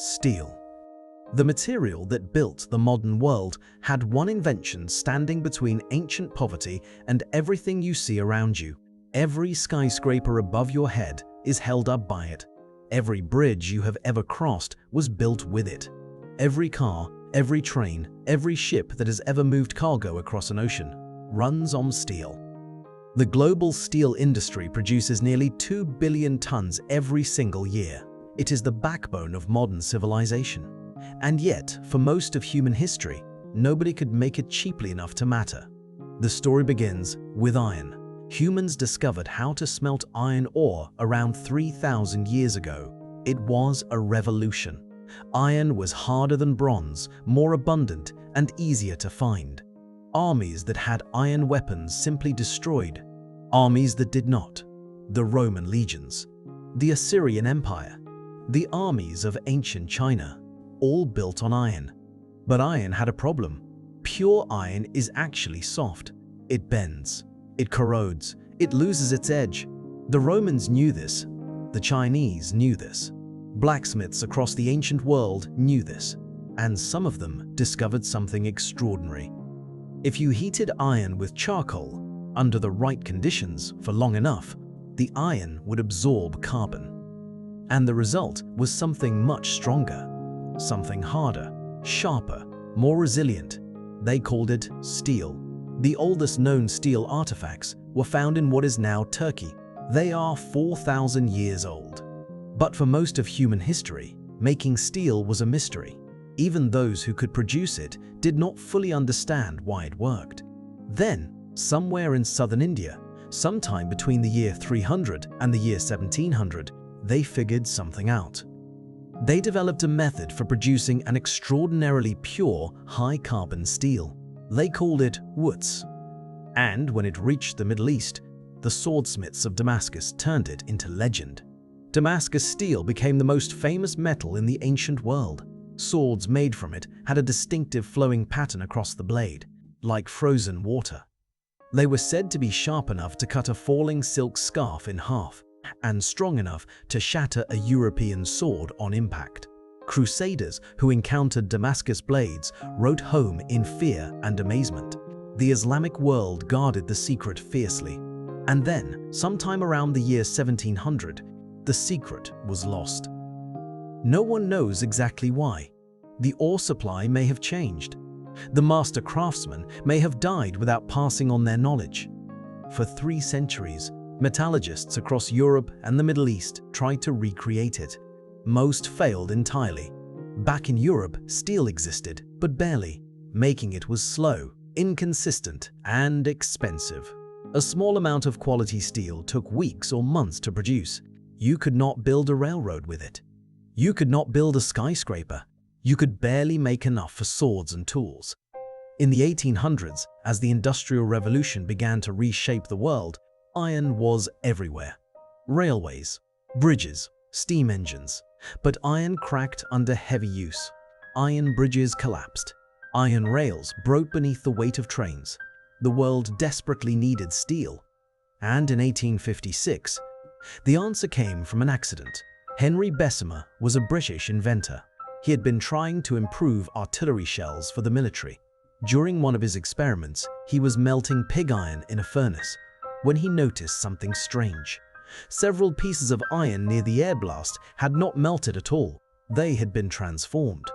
steel. The material that built the modern world had one invention standing between ancient poverty and everything you see around you. Every skyscraper above your head is held up by it. Every bridge you have ever crossed was built with it. Every car, every train, every ship that has ever moved cargo across an ocean runs on steel. The global steel industry produces nearly 2 billion tons every single year. It is the backbone of modern civilization. And yet, for most of human history, nobody could make it cheaply enough to matter. The story begins with iron. Humans discovered how to smelt iron ore around 3,000 years ago. It was a revolution. Iron was harder than bronze, more abundant, and easier to find. Armies that had iron weapons simply destroyed. Armies that did not. The Roman legions, the Assyrian Empire, the armies of ancient China, all built on iron. But iron had a problem. Pure iron is actually soft. It bends. It corrodes. It loses its edge. The Romans knew this. The Chinese knew this. Blacksmiths across the ancient world knew this. And some of them discovered something extraordinary. If you heated iron with charcoal, under the right conditions for long enough, the iron would absorb carbon. And the result was something much stronger, something harder, sharper, more resilient. They called it steel. The oldest known steel artifacts were found in what is now Turkey. They are 4,000 years old. But for most of human history, making steel was a mystery. Even those who could produce it did not fully understand why it worked. Then, somewhere in southern India, sometime between the year 300 and the year 1700, they figured something out. They developed a method for producing an extraordinarily pure, high-carbon steel. They called it Woods. And when it reached the Middle East, the swordsmiths of Damascus turned it into legend. Damascus steel became the most famous metal in the ancient world. Swords made from it had a distinctive flowing pattern across the blade, like frozen water. They were said to be sharp enough to cut a falling silk scarf in half, and strong enough to shatter a European sword on impact. Crusaders who encountered Damascus blades wrote home in fear and amazement. The Islamic world guarded the secret fiercely. And then, sometime around the year 1700, the secret was lost. No one knows exactly why. The ore supply may have changed. The master craftsmen may have died without passing on their knowledge. For 3 centuries, metallurgists across Europe and the Middle East tried to recreate it. Most failed entirely. Back in Europe, steel existed, but barely. Making it was slow, inconsistent, and expensive. A small amount of quality steel took weeks or months to produce. You could not build a railroad with it. You could not build a skyscraper. You could barely make enough for swords and tools. In the 1800s, as the Industrial Revolution began to reshape the world, iron was everywhere. Railways, bridges, steam engines. But iron cracked under heavy use. Iron bridges collapsed. Iron rails broke beneath the weight of trains. The world desperately needed steel. And in 1856, the answer came from an accident. Henry Bessemer was a British inventor. He had been trying to improve artillery shells for the military. During one of his experiments, he was melting pig iron in a furnace when he noticed something strange. Several pieces of iron near the air blast had not melted at all. They had been transformed.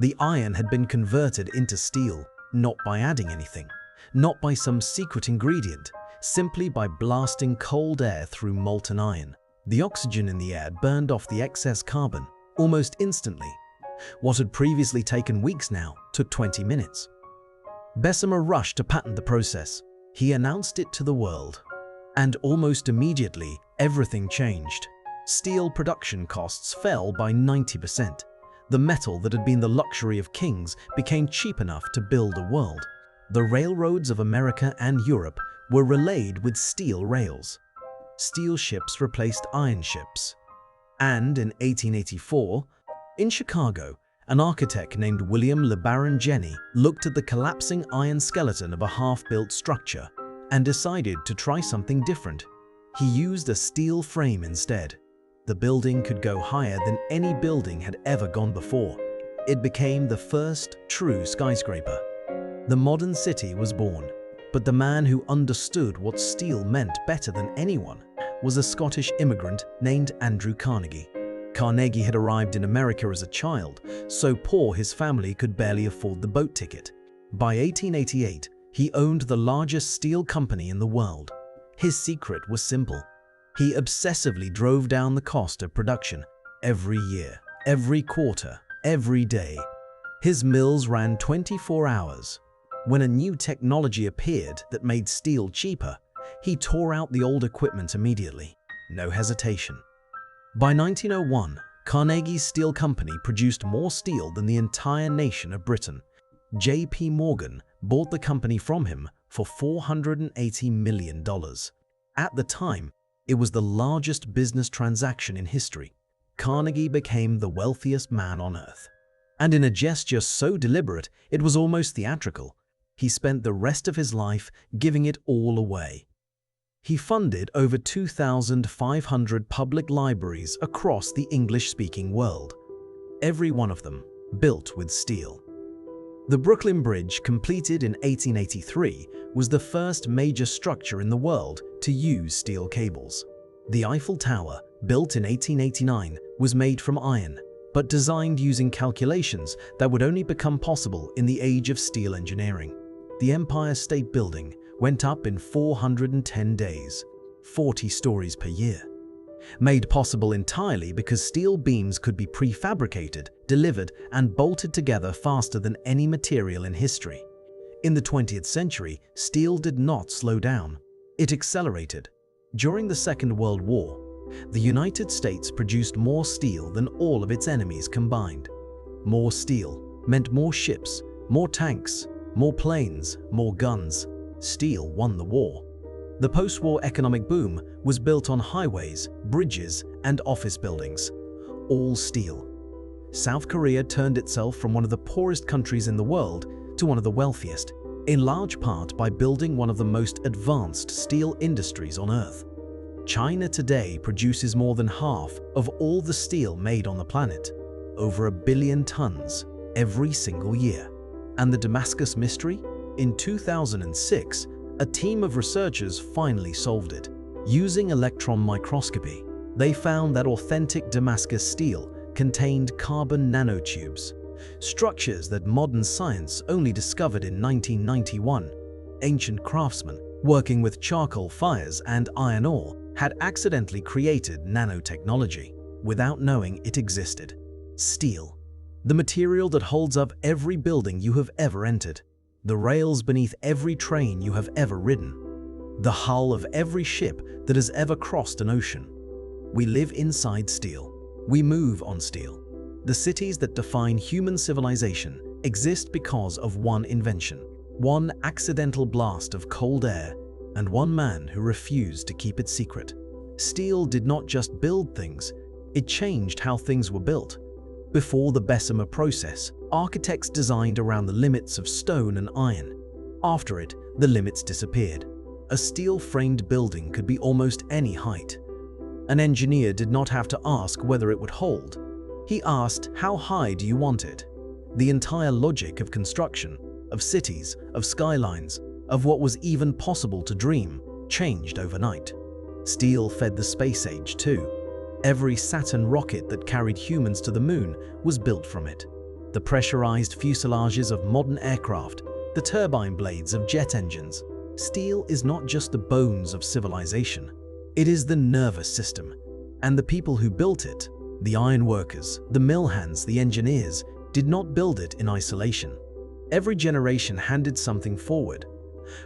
The iron had been converted into steel, not by adding anything, not by some secret ingredient, simply by blasting cold air through molten iron. The oxygen in the air burned off the excess carbon almost instantly. What had previously taken weeks now took 20 minutes. Bessemer rushed to patent the process. He announced it to the world. And almost immediately, everything changed. Steel production costs fell by 90%. The metal that had been the luxury of kings became cheap enough to build a world. The railroads of America and Europe were relayed with steel rails. Steel ships replaced iron ships. And in 1884, in Chicago, an architect named William LeBaron Jenney looked at the collapsing iron skeleton of a half-built structure and decided to try something different. He used a steel frame instead. The building could go higher than any building had ever gone before. It became the first true skyscraper. The modern city was born, but the man who understood what steel meant better than anyone was a Scottish immigrant named Andrew Carnegie. Carnegie had arrived in America as a child, so poor his family could barely afford the boat ticket. By 1888, he owned the largest steel company in the world. His secret was simple. He obsessively drove down the cost of production every year, every quarter, every day. His mills ran 24 hours. When a new technology appeared that made steel cheaper, he tore out the old equipment immediately. No hesitation. By 1901, Carnegie's steel company produced more steel than the entire nation of Britain. J.P. Morgan bought the company from him for $480 million. At the time, it was the largest business transaction in history. Carnegie became the wealthiest man on earth. And in a gesture so deliberate, it was almost theatrical. He spent the rest of his life giving it all away. He funded over 2,500 public libraries across the English-speaking world, every one of them built with steel. The Brooklyn Bridge, completed in 1883, was the first major structure in the world to use steel cables. The Eiffel Tower, built in 1889, was made from iron, but designed using calculations that would only become possible in the age of steel engineering. The Empire State Building went up in 410 days, 40 stories per year. Made possible entirely because steel beams could be prefabricated, delivered, and bolted together faster than any material in history. In the 20th century, steel did not slow down. It accelerated. During the Second World War, the United States produced more steel than all of its enemies combined. More steel meant more ships, more tanks, more planes, more guns. Steel won the war. The post-war economic boom was built on highways, bridges, and office buildings. All steel. South Korea turned itself from one of the poorest countries in the world to one of the wealthiest, in large part by building one of the most advanced steel industries on Earth. China today produces more than half of all the steel made on the planet, over 1 billion tons every single year. And the Damascus mystery? In 2006, a team of researchers finally solved it. Using electron microscopy, they found that authentic Damascus steel contained carbon nanotubes, structures that modern science only discovered in 1991. Ancient craftsmen, working with charcoal fires and iron ore, had accidentally created nanotechnology without knowing it existed. Steel, the material that holds up every building you have ever entered, the rails beneath every train you have ever ridden, the hull of every ship that has ever crossed an ocean. We live inside steel. We move on steel. The cities that define human civilization exist because of one invention, one accidental blast of cold air, and one man who refused to keep it secret. Steel did not just build things, it changed how things were built. Before the Bessemer process, architects designed around the limits of stone and iron. After it, the limits disappeared. A steel-framed building could be almost any height. An engineer did not have to ask whether it would hold. He asked, "How high do you want it?" The entire logic of construction, of cities, of skylines, of what was even possible to dream, changed overnight. Steel fed the space age too. Every Saturn rocket that carried humans to the moon was built from it. The pressurized fuselages of modern aircraft, the turbine blades of jet engines. Steel is not just the bones of civilization. It is the nervous system. And the people who built it, the ironworkers, the mill hands, the engineers, did not build it in isolation. Every generation handed something forward.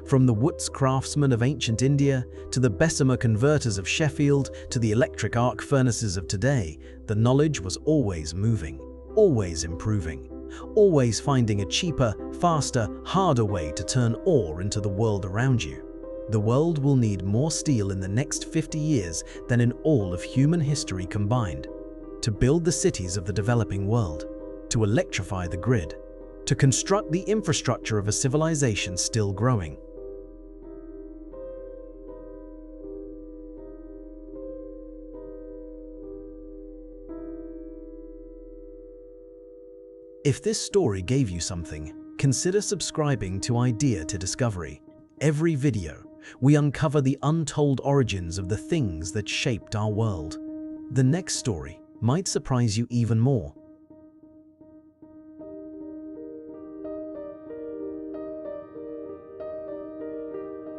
From the Woods craftsmen of ancient India, to the Bessemer converters of Sheffield, to the electric arc furnaces of today, the knowledge was always moving, always improving, always finding a cheaper, faster, harder way to turn ore into the world around you. The world will need more steel in the next 50 years than in all of human history combined, to build the cities of the developing world, to electrify the grid, to construct the infrastructure of a civilization still growing. If this story gave you something, consider subscribing to Idea to Discovery. Every video, we uncover the untold origins of the things that shaped our world. The next story might surprise you even more.